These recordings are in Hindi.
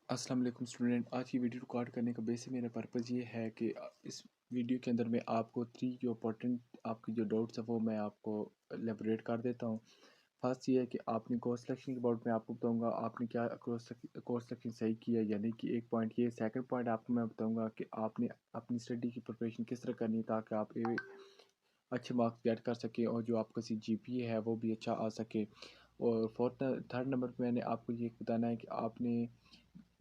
अस्सलाम वालेकुम स्टूडेंट। आज की वीडियो रिकॉर्ड करने का बेसिक मेरा पर्पज़ ये है कि इस वीडियो के अंदर मैं आपको जो इम्पोर्टेंट आपकी जो डाउट्स हैं वो मैं आपको एलेबोरेट कर देता हूँ। फर्स्ट ये है कि आपने कोर्स सिलेक्शन के अबाउट मैं आपको बताऊंगा आपने क्या कोर्स सिलेक्शन सही किया, यानी कि एक पॉइंट ये। सेकंड पॉइंट आपको मैं बताऊंगा कि आपने अपनी स्टडी की प्रिपरेशन किस तरह करनी है ताकि आप अच्छे मार्क्स गेट कर सकें और जो आपका जीपीए है वो भी अच्छा आ सके। और फोर्थ थर्ड नंबर पे मैंने आपको ये बताना है कि आपने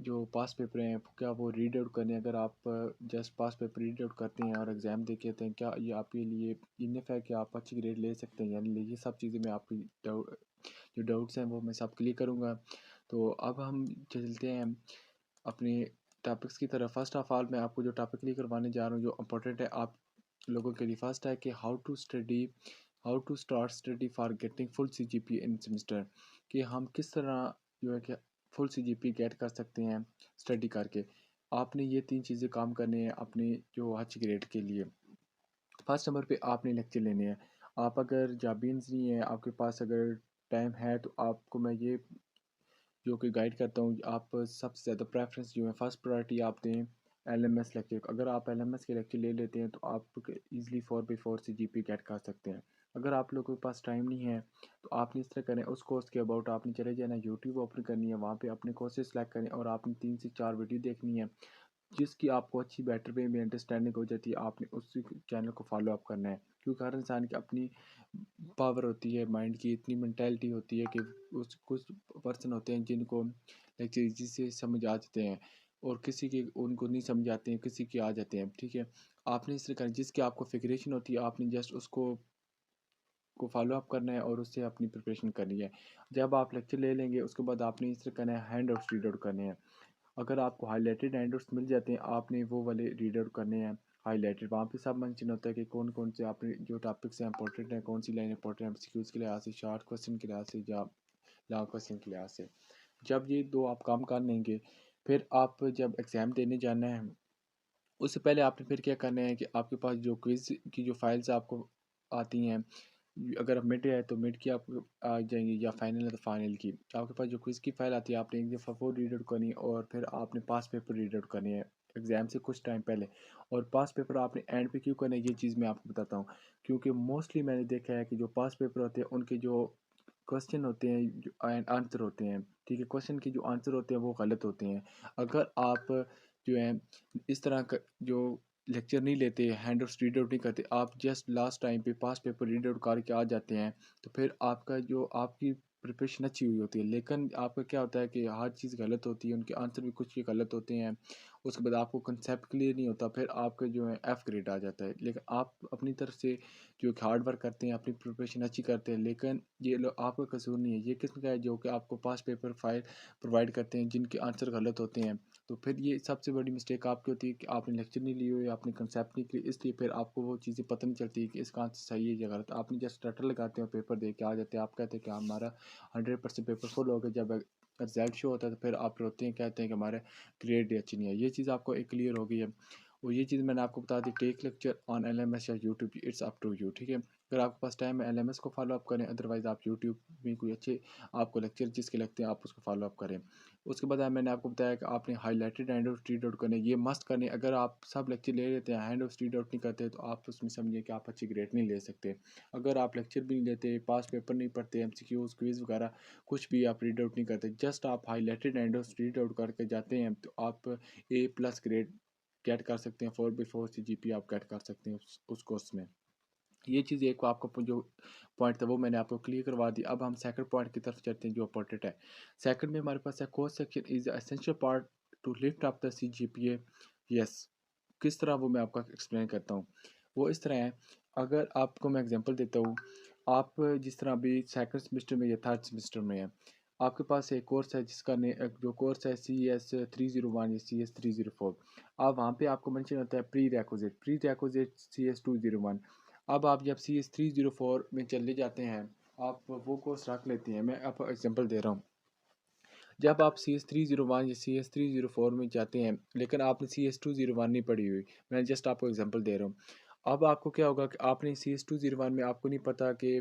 जो पास पेपर हैं क्या वो रीड आउट करने हैं। अगर आप जस्ट पास पेपर रीड आउट करते हैं और एग्ज़ाम दे के आते हैं, क्या ये आपके लिए इनफ है कि आप अच्छी ग्रेड ले सकते हैं? यानी ये सब चीज़ें मैं आपकी जो डाउट्स हैं वो मैं सब क्लियर करूँगा। तो अब हम चलते हैं अपने टॉपिक्स की तरफ। फर्स्ट ऑफ ऑल मैं आपको जो टॉपिक क्लियर करवाने जा रहा हूँ जो इम्पोर्टेंट है आप लोगों के लिए, फर्स्ट है कि how to start study for getting full CGPA in semester. कि हम किस तरह जो है कि फुल सीजीपीए गेट कर सकते हैं स्टडी करके। आपने ये तीन चीज़ें काम करने हैं अपने जो अच्छी ग्रेड के लिए। फर्स्ट नंबर पे आपने लेक्चर लेने हैं। आप अगर जाबीन्स नहीं है आपके पास, अगर टाइम है तो आपको मैं ये जो कि गाइड करता हूँ, आप सबसे ज़्यादा प्रेफरेंस जो है फर्स्ट प्रायोरिटी आप दें एलएमएस लेक्चर। अगर आप एलएमएस के लेक्चर ले लेते हैं तो आप इजीली 4/4 से जीपी गेट कर सकते हैं। अगर आप लोगों के पास टाइम नहीं है तो आपने इस तरह करें, उस कोर्स के अबाउट आपने चले जाना, यूट्यूब ओपन करनी है, वहाँ पे अपने कोर्सेज सेलेक्ट करें और आपने 3 से 4 वीडियो देखनी है जिसकी आपको अच्छी बेटर वे में अंडरस्टैंडिंग हो जाती है। आपने उसी चैनल को फॉलो अप करना है क्योंकि हर इंसान की अपनी पावर होती है, माइंड की इतनी मेंटालिटी होती है कि उस कुछ पर्सन होते हैं जिनको लाइक जिससे समझ आ जाते हैं और किसी के उनको नहीं समझ आते हैं, किसी के आ जाते हैं। ठीक है, आपने इस तरह का जिसकी आपको फिक्रेशन होती है आपने जस्ट उसको फॉलो अप करना है और उससे अपनी प्रिपरेशन करनी है। जब आप लेक्चर ले लेंगे उसके बाद आपने इस तरह करना है, हैंड आउट्स रीड आउट करने हैं। अगर आपको हाईलाइटेड हैंड आउट्स मिल जाते हैं आपने वो वाले रीड आउट करने हैं हाईलाइटेड। वहाँ पे सब मेंशन होता है कि कौन कौन से आपने जो टॉपिक्स हैं इंपॉर्टेंट हैं, कौन सी लाइन इंपॉर्टेंट है एमसीक्यूज़ के लिहाज से, शॉर्ट क्वेश्चन के लिहाज से या लॉन्ग क्वेश्चन के लिहाज से। जब ये दो आप काम कर लेंगे फिर आप जब एग्ज़ाम देने जाना है उससे पहले आपने फिर क्या करना है कि आपके पास जो क्विज़ की जो फाइल्स आपको आती हैं, अगर मिड है तो मिड की आपको आ जाएंगी या फाइनल है तो फाइनल की। आपके पास जो क्विज़ की फ़ाइल आती है आपने एक दफ़ा वो रीड आउट करनी है और फिर आपने पास पेपर रीड आउट करनी है एग्ज़ाम से कुछ टाइम पहले। और पास पेपर आपने एंड पे क्यों करना है ये चीज़ मैं आपको बताता हूँ। क्योंकि मोस्टली मैंने देखा है कि जो पास पेपर होते हैं उनके जो क्वेश्चन होते हैं जो आंसर होते हैं, ठीक है, क्वेश्चन के जो आंसर होते हैं वो गलत होते हैं। अगर आप जो है इस तरह का जो लेक्चर नहीं लेते, हैंड आउट्स रीड आउट नहीं करते, आप जस्ट लास्ट टाइम पे पास पेपर रीड आउट करके आ जाते हैं तो फिर आपका जो आपकी प्रिपरेशन अच्छी हुई होती है लेकिन आपका क्या होता है कि हर चीज़ गलत होती है, उनके आंसर भी कुछ के गलत होते हैं। उसके बाद आपको कंसेप्ट क्लियर नहीं होता, फिर आपका जो है एफ़ ग्रेड आ जाता है। लेकिन आप अपनी तरफ से जो हार्ड वर्क करते हैं, अपनी प्रिपरेशन अच्छी करते हैं, लेकिन ये लो आपका कसूर नहीं है। ये किस्म का है जो कि आपको पास पेपर फाइल प्रोवाइड करते हैं जिनके आंसर गलत होते हैं। तो फिर ये सबसे बड़ी मिस्टेक आपकी होती है कि आपने लेक्चर नहीं लिए हुए, आपने कंसेप्ट नहीं किए, इसलिए फिर आपको वो चीज़ें पता नहीं चलती है कि इसका आंसर सही है या गलत। आपने जस्ट रट्टा लगाते हो, पेपर दे के आ जाते हैं, आप कहते हैं कि हमारा 100% पेपर फुल हो गया। जब रिजल्ट शो होता है तो फिर आप रोते हैं, कहते हैं कि हमारे ग्रेड अच्छी नहीं है। ये चीज़ आपको एक क्लियर हो गई है। और ये चीज़ मैंने आपको बता दी, टेक लेक्चर ऑन एलएमएस या YouTube, it's up to you. ठीक है, अगर आपके पास टाइम है एलएमएस को फॉलो अप करें, अदरवाइज़ आप यूट्यूब में कोई अच्छे आपको लेक्चर जिसके लगते हैं आप उसको फॉलो अप करें। उसके बाद मैंने आपको बताया कि आपने highlighted hand out read out करने, ये मस्ट करने। अगर आप सब लेक्चर ले लेते हैं हैंड आउट रीड आउट नहीं करते तो आप उसमें समझिए कि आप अच्छी ग्रेड नहीं ले सकते। अगर आप लेक्चर भी नहीं लेते, पास पेपर नहीं पढ़ते, एमसीक्यूज क्विज वगैरह कुछ भी आप रीड आउट नहीं करते, जस्ट आप highlighted hand out read out करके जाते हैं तो आप A+ ग्रेड गेट कर सकते हैं। 4/4 से जीपी आप गेट कर सकते हैं उस कोर्स में। ये चीज़ एक आपको जो पॉइंट था वो मैंने आपको क्लियर करवा दी। अब हम सेकंड पॉइंट की तरफ चलते हैं जो इम्पोर्टेंट है। सेकंड में हमारे पास है course section is essential part two lift up the CGPA. Yes, किस तरह वो मैं आपको एक्सप्लेन करता हूँ। वो इस तरह है, अगर आपको मैं एग्जांपल देता हूँ, आप जिस तरह अभी सेकंड सेमेस्टर में या थर्ड सेमेस्टर में है, आपके पास एक कोर्स है जिसका जो कोर्स है CS 301 या CS 304। अब वहाँ पे आपको मेंशन होता है प्री रिक्विजिट CS 201। अब आप जब CS 304 में चले जाते हैं आप वो कोर्स रख लेते हैं। मैं आपको एग्जांपल दे रहा हूँ, जब आप CS 301 या CS 304 में जाते हैं लेकिन आपने CS 201 नहीं पढ़ी हुई, मैं जस्ट आपको एग्जांपल दे रहा हूँ। अब आपको क्या होगा कि आपने CS201 में आपको नहीं पता कि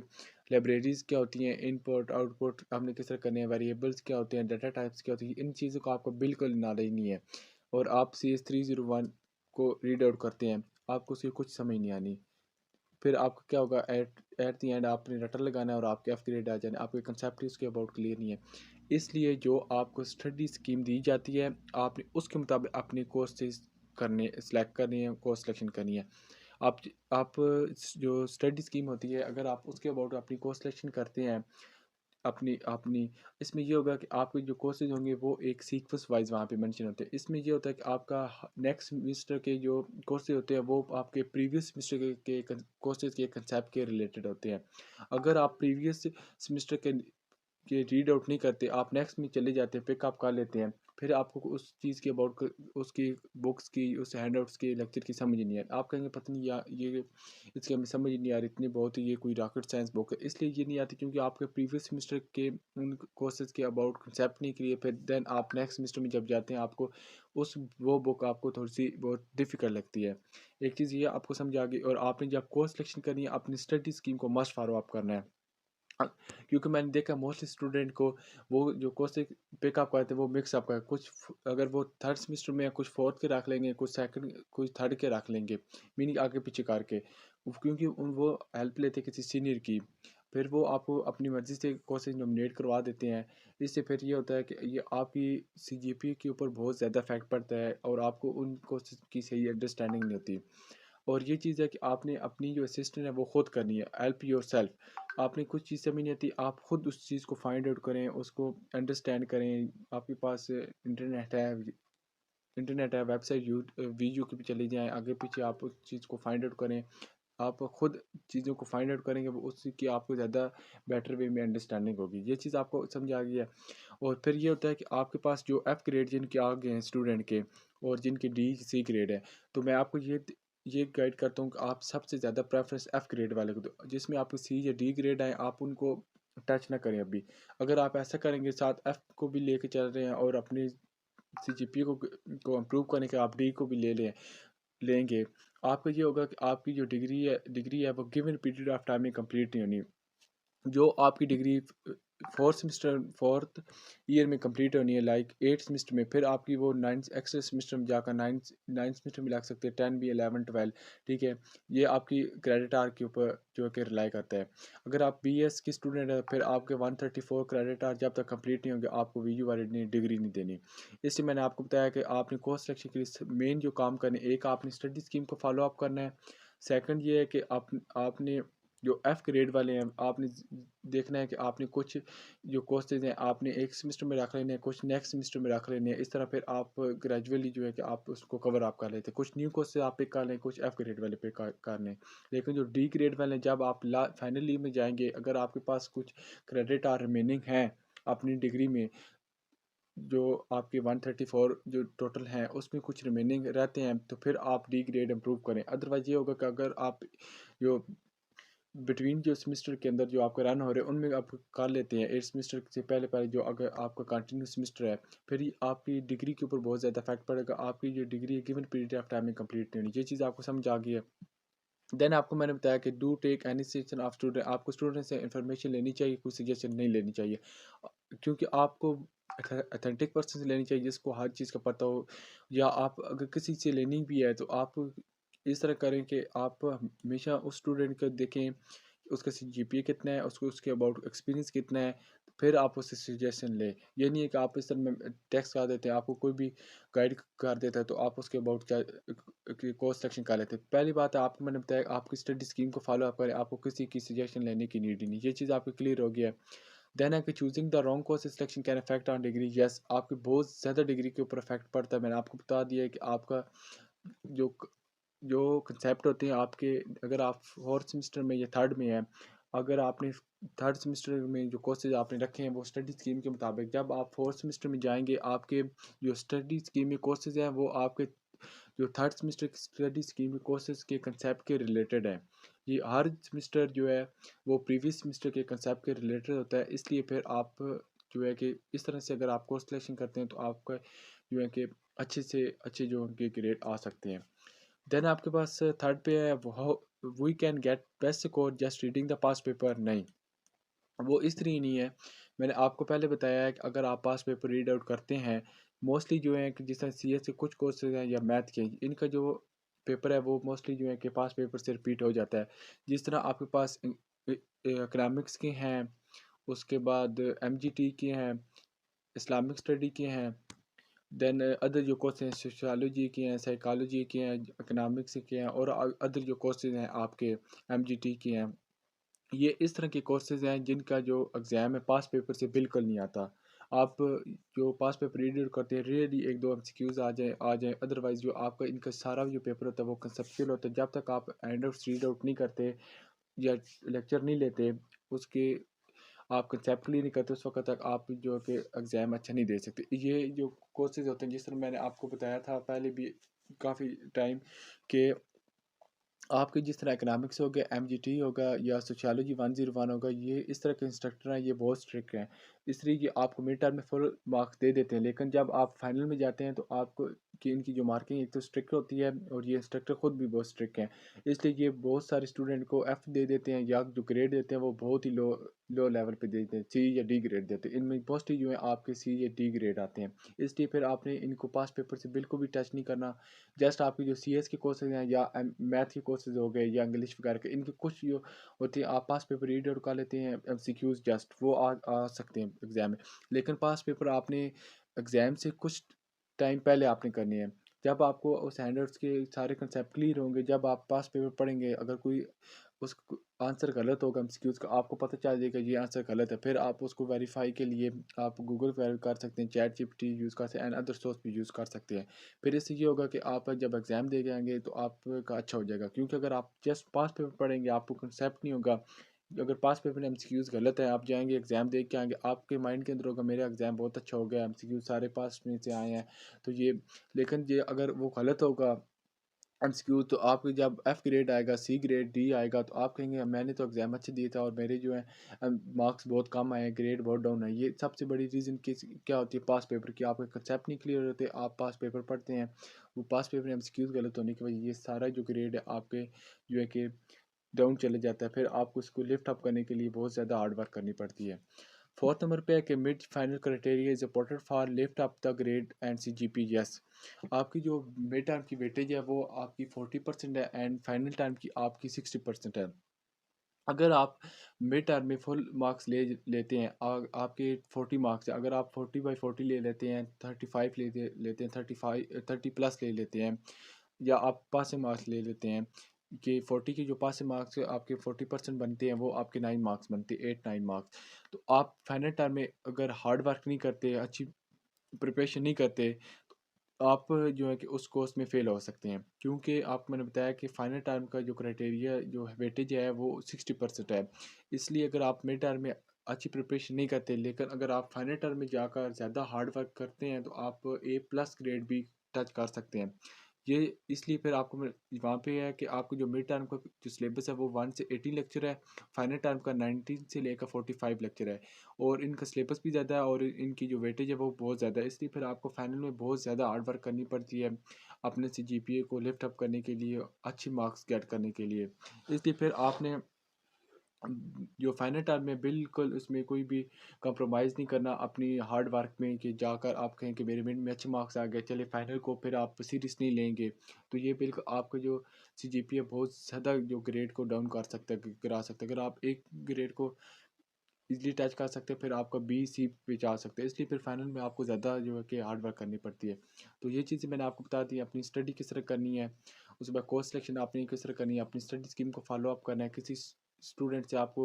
लाइब्रेरीज़ क्या होती हैं, इनपुट आउटपुट हमने किस तरह करने हैं, वेरिएबल्स क्या होते हैं, डाटा टाइप्स क्या होती हैं, इन चीज़ों का आपको बिल्कुल नॉलेज नहीं है। और आप CS301 को रीड आउट करते हैं, आपको उसकी कुछ समझ नहीं आनी। फिर आपका क्या होगा, एट एट दी एंड आपने रटल लगाना है और आपके एफ ग्रेड आ जाने, आपके कंसेप्ट ही उसके अबाउट क्लियर नहीं है। इसलिए जो आपको स्टडी स्कीम दी जाती है, आपने उसके मुताबिक अपनी कोर्सेज करने सेलेक्ट करनी है, कोर्स सिलेक्शन करनी है। आप आप जो स्टडी स्कीम होती है, अगर आप उसके अबाउट अपनी कोर्स सिलेक्शन करते हैं अपनी अपनी इसमें ये होगा कि आपके जो कोर्सेज होंगे वो एक सीक्वेंस वाइज वहाँ पे मेंशन होते हैं। इसमें ये होता है कि आपका नेक्स्ट सेमेस्टर के जो कोर्सेज होते हैं वो आपके प्रीवियस सेमेस्टर के कोर्सेज के कंसेप्ट के रिलेटेड होते हैं। अगर आप प्रीवियस सेमेस्टर के रीड आउट नहीं करते, आप नेक्स्ट में चले जाते हैं, पिकअप कर लेते हैं, फिर आपको उस चीज़ के अबाउट उसकी बुक्स की, उस हैंडआउट्स के लेक्चर की समझ ही नहीं है। आप कहेंगे पता नहीं या ये इसकी हमें समझ ही नहीं आ रही, इतनी बहुत ही ये कोई रॉकेट साइंस बुक है। इसलिए ये नहीं आती क्योंकि आपके प्रीवियस सेमेस्टर के उन कोर्सेज के अबाउट कंसेप्ट नहीं क्लियर, फिर देन आप नेक्स्ट सेमेस्टर में जब जाते हैं आपको उस वो बुक आपको थोड़ी सी बहुत डिफ़िकल्ट लगती है। एक चीज़ ये आपको समझ आ गई, और आपने जब कोर्स सिलेक्शन करनी है अपनी स्टडी स्कीम को मस्ट फॉलो अप करना है। क्योंकि मैंने देखा मोस्टली स्टूडेंट को वो जो कोर्स पिकअप करते हैं वो मिक्सअप कर कुछ अगर वो थर्ड सेमेस्टर में कुछ फोर्थ के रख लेंगे, कुछ सेकंड कुछ थर्ड के रख लेंगे, मीनिंग आगे पीछे करके, क्योंकि वो हेल्प लेते हैं किसी सीनियर की, फिर वो आपको अपनी मर्ज़ी से कोर्सेज नॉमिनेट करवा देते हैं। इससे फिर ये होता है कि ये आपकी CGPA के ऊपर बहुत ज़्यादा इफेक्ट पड़ता है और आपको उन कोर्सेज की सही अंडरस्टैंडिंग नहीं होती। और ये चीज़ है कि आपने अपनी जो असिस्टेंट है वो खुद करनी है, हेल्प योर सेल्फ। आपने कुछ चीज़ समझ नहीं आती, आप खुद उस चीज़ को फाइंड आउट करें, उसको अंडरस्टैंड करें। आपके पास इंटरनेट है, वेबसाइट वीडियो की भी चली जाएँ, आगे पीछे आप उस चीज़ को फाइंड आउट करें। आप खुद चीज़ों को फाइंड आउट करेंगे, वो उसकी आपको ज़्यादा बेटर वे में अंडरस्टैंडिंग होगी। ये चीज़ आपको समझ आ गई है। और फिर ये होता है कि आपके पास जो एफ़ ग्रेड जिनके आ गए हैं स्टूडेंट के, और जिनके D-C ग्रेड है, तो मैं आपको ये गाइड करता हूँ कि आप सबसे ज़्यादा प्रेफरेंस एफ़ ग्रेड वाले को दो। जिसमें आपको C या D ग्रेड आए, आप उनको टच ना करें अभी। अगर आप ऐसा करेंगे, साथ एफ़ को भी लेके चल रहे हैं और अपनी CGPA को इम्प्रूव करने के आप D को भी लेंगे, आपका ये होगा कि आपकी जो डिग्री है वो गिवन पीरियड ऑफ टाइम में कंप्लीट नहीं होनी। जो आपकी डिग्री फोर्थ ईयर में कंप्लीट होनी है, लाइक 8 सेमेस्टर में, फिर आपकी वो 9 एक्स्ट्रा सेमेस्टर में जाकर 9 सेमेस्टर में लग सकते हैं, 10 भी, 11 12, ठीक है। ये आपकी क्रेडिट आवर के ऊपर जो है कि रिलाई करता है। अगर आप BS की स्टूडेंट है, फिर आपके 134 क्रेडिट आवर जब तक कंप्लीट नहीं होंगे आपको VU वाली डिग्री नहीं देनी। इसलिए मैंने आपको बताया कि आपने कोर्स सिलेक्शन के लिए मेन जो काम करने, एक आपने स्टडी स्कीम को फॉलो अप करना है। सेकंड ये है कि आपने जो एफ़ ग्रेड वाले हैं, आपने देखना है कि आपने कुछ जो कोर्सेज हैं आपने एक सेमेस्टर में रख लेने हैं, कुछ नेक्स्ट सेमेस्टर में रख लेने हैं। इस तरह फिर आप ग्रेजुअली जो है कि आप उसको कवर अप कर लेते हैं। कुछ न्यू कोर्सेज आप पिक कर लें, कुछ एफ़ ग्रेड वाले पिक कर लें। लेकिन जो D ग्रेड वाले हैं, जब आप फाइनल ईयर में जाएंगे, अगर आपके पास कुछ क्रेडिट आर रिमेनिंग हैं अपनी डिग्री में, जो आपके 134 जो टोटल हैं उसमें कुछ रिमेनिंग रहते हैं, तो फिर आप D ग्रेड इम्प्रूव करें। अदरवाइज़ ये होगा कि अगर आप जो बिटवीन जो सेमेस्टर के अंदर जो आपका रन हो रहे हैं उनमें आप कर लेते हैं 8 सेमेस्टर से पहले पहले, जो अगर आपका कंटिन्यू सेमेस्टर है, फिर ये आपकी डिग्री के ऊपर बहुत ज़्यादा इफेक्ट पड़ेगा। आपकी जो डिग्री है गिवन पीरियड ऑफ टाइम में कंप्लीट नहीं होनी। ये चीज़ आपको समझ आ गई है। देन आपको मैंने बताया कि do take any suggestion of student, आपको स्टूडेंट से इन्फॉर्मेशन लेनी चाहिए, कोई सजेशन नहीं लेनी चाहिए। क्योंकि आपको अथेंटिक पर्सन से लेनी चाहिए जिसको हर चीज़ का पता हो, या आप अगर किसी से लेनी भी है तो आप इस तरह करें कि आप हमेशा उस स्टूडेंट को देखें, उसका CGPA कितना है, उसको उसके अबाउट एक्सपीरियंस कितना है, फिर आप उससे सजेशन लें। ये नहीं है कि आप इस तरह में टेक्स्ट कर देते हैं, आपको कोई भी गाइड कर देता है तो आप उसके अबाउट क्या कोर्स सिलेक्शन कर लेते हैं। पहली बात है, आपको मैंने बताया आपकी स्टडी स्कीम को फॉलो अप करें, आपको किसी की सजेशन लेने की नीड ही नहीं। ये चीज़ आपकी क्लियर हो गया है। देन है कि choosing the wrong course selection can affect on degree. Yes, आपकी बहुत ज़्यादा डिग्री के ऊपर अफेक्ट पड़ता है। मैंने आपको बता दिया है कि आपका जो जो कंसेप्ट होते हैं आपके, अगर आप फोर्थ सेमेस्टर में या थर्ड में हैं, अगर आपने थर्ड सेमेस्टर में जो कोर्सेज आपने रखे हैं वो स्टडी स्कीम के मुताबिक, जब आप फोर्थ सेमेस्टर में जाएंगे आपके जो स्टडी स्कीम में कोर्सेज हैं वो आपके जो थर्ड सेमेस्टर की स्टडी स्कीम में कोर्सेज के कंसेप्ट के रिलेटेड है। ये हर सेमेस्टर जो है वो प्रीवियस सेमेस्टर के कंसेप्ट के रिलेटेड होता है। इसलिए फिर आप जो है कि इस तरह से अगर आप कोर्स सिलेक्शन करते हैं तो आपका जो है कि अच्छे से अच्छे जो उनके ग्रेड आ सकते हैं। देन आपके पास थर्ड पे है वो we can get best score just reading the past paper. नहीं, वो इस तरह नहीं है। मैंने आपको पहले बताया है कि अगर आप पास पेपर रीड आउट करते हैं, मोस्टली जो है कि जिस तरह सीएस के कुछ कोर्सेज हैं या मैथ के, इनका जो पेपर है वो मोस्टली जो है कि पास पेपर से रिपीट हो जाता है। जिस तरह आपके पास इकनॉमिक्स के हैं, उसके बाद एमजीटी के हैं, इस्लामिक स्टडी के हैं, देन अदर जो कोर्स हैं सोशियोलॉजी के हैं, साइकोलॉजी के हैं, इकनॉमिक्स के हैं, और अदर जो कोर्सेज हैं आपके एमजीटी के हैं। ये इस तरह के कोर्सेज हैं जिनका जो एग्ज़ाम है पास पेपर से बिल्कुल नहीं आता। आप जो पास पेपर रीड करते हैं रियली एक दो एमसीक्यूज़ आ जाए, अदरवाइज़ जो आपका इनका सारा जो पेपर होता है वो कंसेप्चुअल होता है। जब तक आप हैंड आउट्स रीड आउट नहीं करते या लेक्चर नहीं लेते, उसके आप कंसेप्ट नहीं करते, उस वक्त तक आप जो है कि एग्ज़ाम अच्छा नहीं दे सकते। ये जो कोर्सेज होते हैं जिस तरह मैंने आपको बताया था पहले भी काफ़ी टाइम के, आपके जिस तरह इकनॉमिक्स हो गया, एमजीटी होगा या सोशियोलॉजी 101 होगा, ये इस तरह के इंस्ट्रक्टर हैं, ये बहुत स्ट्रिक्ट हैं। इसलिए कि आपको मिड टर्म में फुल मार्क्स दे देते हैं, लेकिन जब आप फाइनल में जाते हैं तो आपको कि इनकी जो मार्किंग एक तो स्ट्रिक्ट होती है और ये इंस्ट्रक्टर ख़ुद भी बहुत स्ट्रिक्ट हैं। इसलिए ये बहुत सारे स्टूडेंट को एफ़ दे देते हैं, या जो ग्रेड देते हैं वो बहुत ही लो लो लेवल पे दे देते हैं, सी या डी ग्रेड देते हैं। इनमें मोस्टली जो है आपके सी या डी ग्रेड आते हैं। इसलिए फिर आपने इनको पास पेपर से बिल्कुल भी टच नहीं करना। जस्ट आपके जो सीएस के कोर्सेज हैं या मैथ के कोर्सेज हो गए या इंग्लिश वगैरह के, इनके कुछ जो होते हैं आप पास पेपर रीड आउट कर लेते हैं, एमसीक्यूज जस्ट वो आ सकते हैं एग्जाम में। लेकिन पास पेपर आपने एग्जाम से कुछ टाइम पहले आपने करनी है, जब आपको उस हैंडआउट्स के सारे कंसेप्ट क्लियर होंगे, जब आप पास पेपर पढ़ेंगे, अगर कोई उस आंसर गलत होगा एमसीक्यूज का, आपको पता चल जाएगा ये आंसर गलत है, फिर आप उसको वेरीफाई के लिए आप गूगल पर कर सकते हैं, चैट जीपीटी यूज़ कर सकते हैं, एंड अदर सोर्स भी यूज़ कर सकते हैं। फिर इससे ये होगा कि आप जब एग्ज़ाम दे के आएँगे तो आपका अच्छा हो जाएगा, क्योंकि अगर आप जस्ट पास पेपर पढ़ेंगे, आपको कंसेप्ट नहीं होगा। अगर पास पेपर में एमसीक्यूज़ गलत है, आप जाएँगे एग्ज़ाम दे के आएँगे, आपके माइंड के अंदर होगा मेरा एग्ज़ाम बहुत अच्छा हो गया, एमसीक्यूज़ सारे पास में से आए हैं। तो ये, लेकिन ये अगर वो गलत होगा एमसीक्यू, तो आपके जब एफ ग्रेड आएगा, सी ग्रेड, डी आएगा, तो आप कहेंगे मैंने तो एग्ज़ाम अच्छे दिए था और मेरे जो है मार्क्स बहुत कम आए हैं, ग्रेड बहुत डाउन है। ये सबसे बड़ी रीज़न किस क्या होती है पास पेपर की, आपके कंसेप्ट नहीं क्लियर होते, आप पास पेपर पढ़ते हैं, वो पास पेपर एमसीक्यूज़ गलत होने की वजह ये सारा जो ग्रेड है आपके जो है कि डाउन चले जाता है। फिर आपको इसको लिफ्ट अप करने के लिए बहुत ज़्यादा हार्ड वर्क करनी पड़ती है। फोर्थ नंबर पे है कि mid final criteria is important for lift up the grade and CGP. Yes, आपकी जो मिड टर्म की वेटेज है वो आपकी 40% है एंड फाइनल टर्म की आपकी 60% है। अगर आप मिड टर्म में फुल मार्क्स लेते हैं, आपके 40 मार्क्स है, अगर आप 40/40 ले लेते हैं, 35 लेते हैं, 30 प्लस ले लेते हैं, या आप पासिंग मार्क्स ले लेते हैं कि 40 के जो पासिंग मार्क्स आपके 40% बनते हैं, वो आपके 9 मार्क्स बनते हैं, 8-9 मार्क्स। तो आप फाइनल टर्म में अगर हार्ड वर्क नहीं करते, अच्छी प्रिपरेशन नहीं करते, आप जो है कि उस कोर्स में फ़ेल हो सकते हैं, क्योंकि आपको मैंने बताया कि फाइनल टर्म का जो क्राइटेरिया जो वेटेज है वो 60% है। इसलिए अगर आप मिड टर्म में अच्छी प्रिपरेशन नहीं करते, लेकिन अगर आप फाइनल टर्म में जाकर ज़्यादा हार्ड वर्क करते हैं, तो आप ए प्लस ग्रेड भी टच कर सकते हैं। ये इसलिए फिर आपको वहाँ पे है कि आपको जो मिड टर्म का जो सिलेबस है वो 1 से 18 लेक्चर है, फाइनल टर्म का 19 से लेकर 45 लेक्चर है, और इनका सिलेबस भी ज़्यादा है और इनकी जो वेटेज है वो बहुत ज़्यादा है। इसलिए फिर आपको फाइनल में बहुत ज़्यादा हार्ड वर्क करनी पड़ती है अपने से जीपीए को लिफ्ट अप करने के लिए, अच्छी मार्क्स गेट करने के लिए। इसलिए फिर आपने जो फाइनल टर्म में बिल्कुल उसमें कोई भी कंप्रोमाइज़ नहीं करना अपनी हार्ड वर्क में, कि जाकर आप कहें कि मेरे मिड में अच्छे मार्क्स आ गए, चलिए फाइनल को फिर आप सीरियस नहीं लेंगे, तो ये बिल्कुल आपका जो सीजीपीए बहुत ज़्यादा जो ग्रेड को डाउन कर सकता है, गिरा सकता है। अगर आप एक ग्रेड को इजीली टच कर सकते हैं, फिर आपका बी सी पे जा सकते हैं। इसलिए फिर फाइनल में आपको ज़्यादा जो है कि हार्ड वर्क करनी पड़ती है। तो ये चीज़ें मैंने आपको बता दी, अपनी स्टडी किस तरह करनी है, उसके बाद कोर्स सिलेक्शन आपने किस तरह करनी है, अपनी स्टडी स्कीम को फॉलो अप करना है, किसी स्टूडेंट से आपको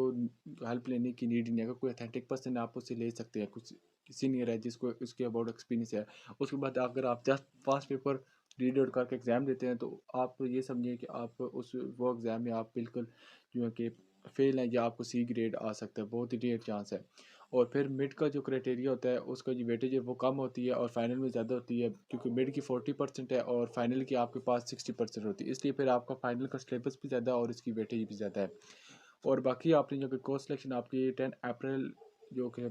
हेल्प लेने की नीड नहीं है। अगर कोई अथेंटिक पर्सन है आप उससे ले सकते हैं, कुछ सीनियर है जिसको उसके अबाउट एक्सपीरियंस है। उसके बाद अगर आप जस्ट पास पेपर रीड आउट करके एग्ज़ाम देते हैं, तो आप ये समझिए कि आप उस वो एग्ज़ाम में आप बिल्कुल जो है कि फेल है, या आपको सी ग्रेड आ सकता है, बहुत ही रेयर चांस है। और फिर मिड का जो क्राइटेरिया होता है उसका जो वेटेज है वो कम होती है और फाइनल में ज़्यादा होती है, क्योंकि मिड की 40% है और फाइनल की आपके पास 60% होती है। इसलिए फिर आपका फाइनल का सिलेबस भी ज़्यादा और इसकी वेटेज भी ज़्यादा है। और बाकी आपने जो कि कोर्स सिलेक्शन आपकी 10 अप्रैल जो कि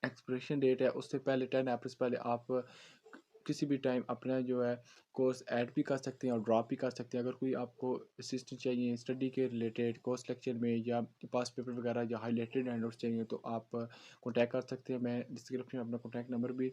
एक्सपिरेशन डेट है, उससे पहले 10 अप्रैल से पहले आप किसी भी टाइम अपना जो है कोर्स ऐड भी कर सकते हैं और ड्रॉप भी कर सकते हैं। अगर कोई आपको असिस्टेंट चाहिए स्टडी के रिलेटेड कोर्स लेक्चर में या पास पेपर वगैरह या हाईलाइटेड हैंडआउट्स चाहिए तो आप कॉन्टैक्ट कर सकते हैं। मैं डिस्क्रिप्शन में अपना कॉन्टैक्ट नंबर भी